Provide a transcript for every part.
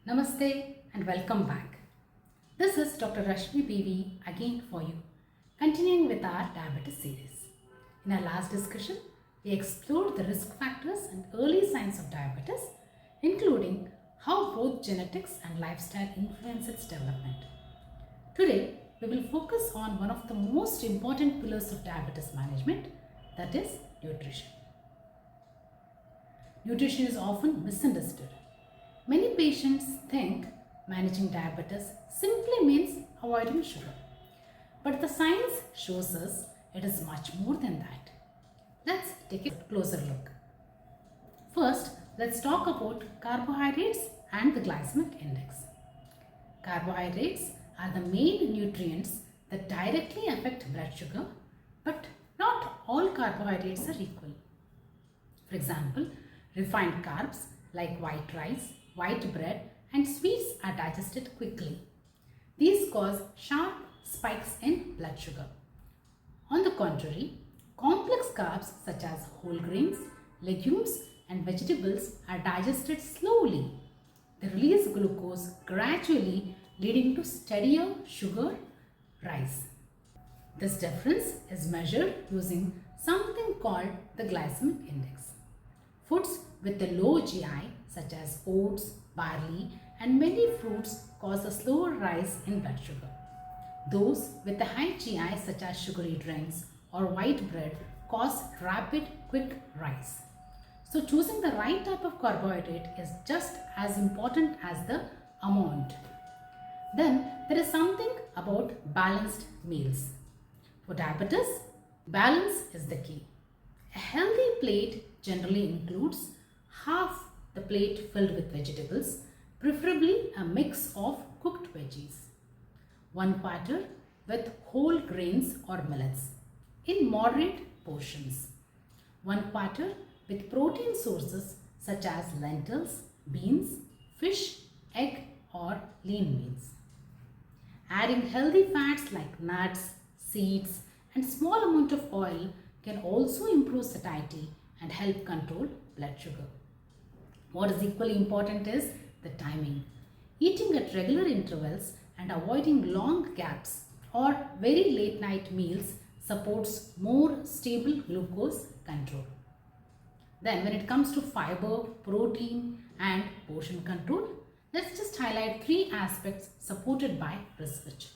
Namaste and welcome back. This is Dr. Rashmi BV again for you, continuing with our diabetes series. In our last discussion, we explored the risk factors and early signs of diabetes, including how both genetics and lifestyle influence its development. Today, we will focus on one of the most important pillars of diabetes management, that is nutrition. Nutrition is often misunderstood. Many patients think managing diabetes simply means avoiding sugar. But the science shows us it is much more than that. Let's take a closer look. First, let's talk about carbohydrates and the glycemic index. Carbohydrates are the main nutrients that directly affect blood sugar, but not all carbohydrates are equal. For example, refined carbs like white rice, white bread and sweets are digested quickly. These cause sharp spikes in blood sugar. On the contrary, complex carbs such as whole grains, legumes and vegetables are digested slowly. They release glucose gradually, leading to steadier sugar rise. This difference is measured using something called the glycemic index. Foods with a low GI such as oats, barley and many fruits cause a slower rise in blood sugar. Those with a high GI such as sugary drinks or white bread cause rapid, quick rise. So choosing the right type of carbohydrate is just as important as the amount. Then there is something about balanced meals. For diabetes, balance is the key. A healthy plate generally includes half the plate filled with vegetables, preferably a mix of cooked veggies. 1/4 with whole grains or millets in moderate portions. 1/4 with protein sources such as lentils, beans, fish, egg or lean meats. Adding healthy fats like nuts, seeds and small amount of oil can also improve satiety and help control blood sugar. What is equally important is the timing. Eating at regular intervals and avoiding long gaps or very late night meals supports more stable glucose control. Then when it comes to fiber, protein and portion control, let's just highlight 3 aspects supported by research.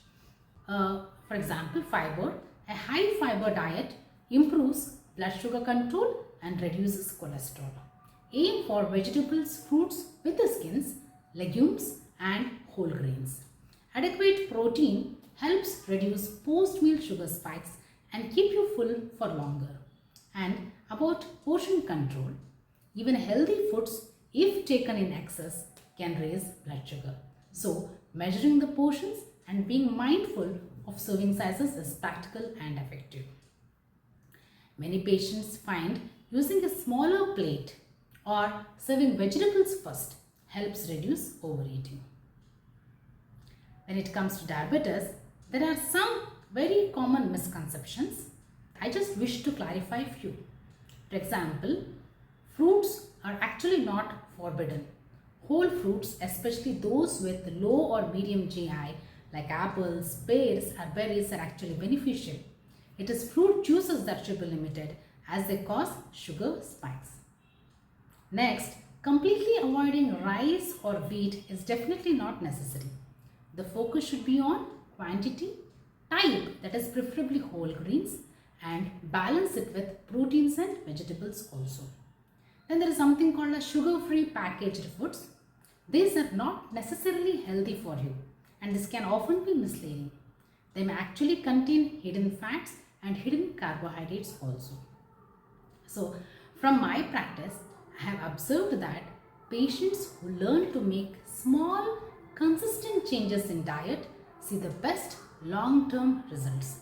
For example, fiber. A high fiber diet improves blood sugar control and reduces cholesterol. Aim for vegetables, fruits with the skins, legumes and whole grains. Adequate protein helps reduce post-meal sugar spikes and keep you full for longer. And about portion control, even healthy foods, if taken in excess, can raise blood sugar. So, measuring the portions and being mindful of serving sizes is practical and effective. Many patients find using a smaller plate or serving vegetables first helps reduce overeating. When it comes to diabetes, there are some very common misconceptions. I just wish to clarify a few. For example, fruits are actually not forbidden. Whole fruits, especially those with low or medium GI like apples, pears or berries are actually beneficial. It is fruit juices that should be limited as they cause sugar spikes. Next, completely avoiding rice or wheat is definitely not necessary. The focus should be on quantity, type, that is preferably whole grains, and balance it with proteins and vegetables also. Then there is something called as sugar-free packaged foods. These are not necessarily healthy for you and this can often be misleading. They may actually contain hidden fats and hidden carbohydrates also. So from my practice, I have observed that patients who learn to make small, consistent changes in diet see the best long-term results.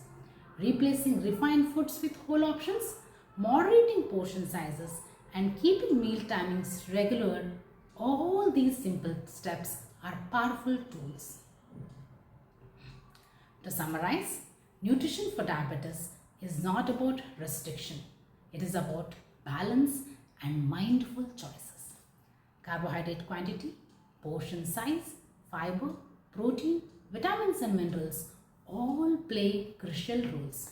Replacing refined foods with whole options, moderating portion sizes and keeping meal timings regular, all these simple steps are powerful tools. To summarize, nutrition for diabetes is not about restriction. It is about balance and mindful choices. Carbohydrate quantity, portion size, fiber, protein, vitamins and minerals all play crucial roles.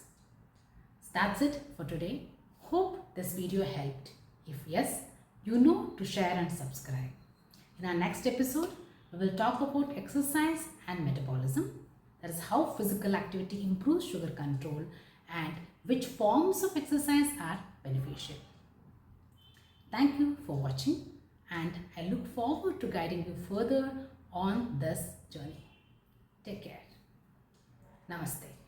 So that's it for today. Hope this video helped. If yes, you know to share and subscribe. In our next episode, we will talk about exercise and metabolism. That is how physical activity improves sugar control and which forms of exercise are beneficial. Thank you for watching and I look forward to guiding you further on this journey. Take care. Namaste.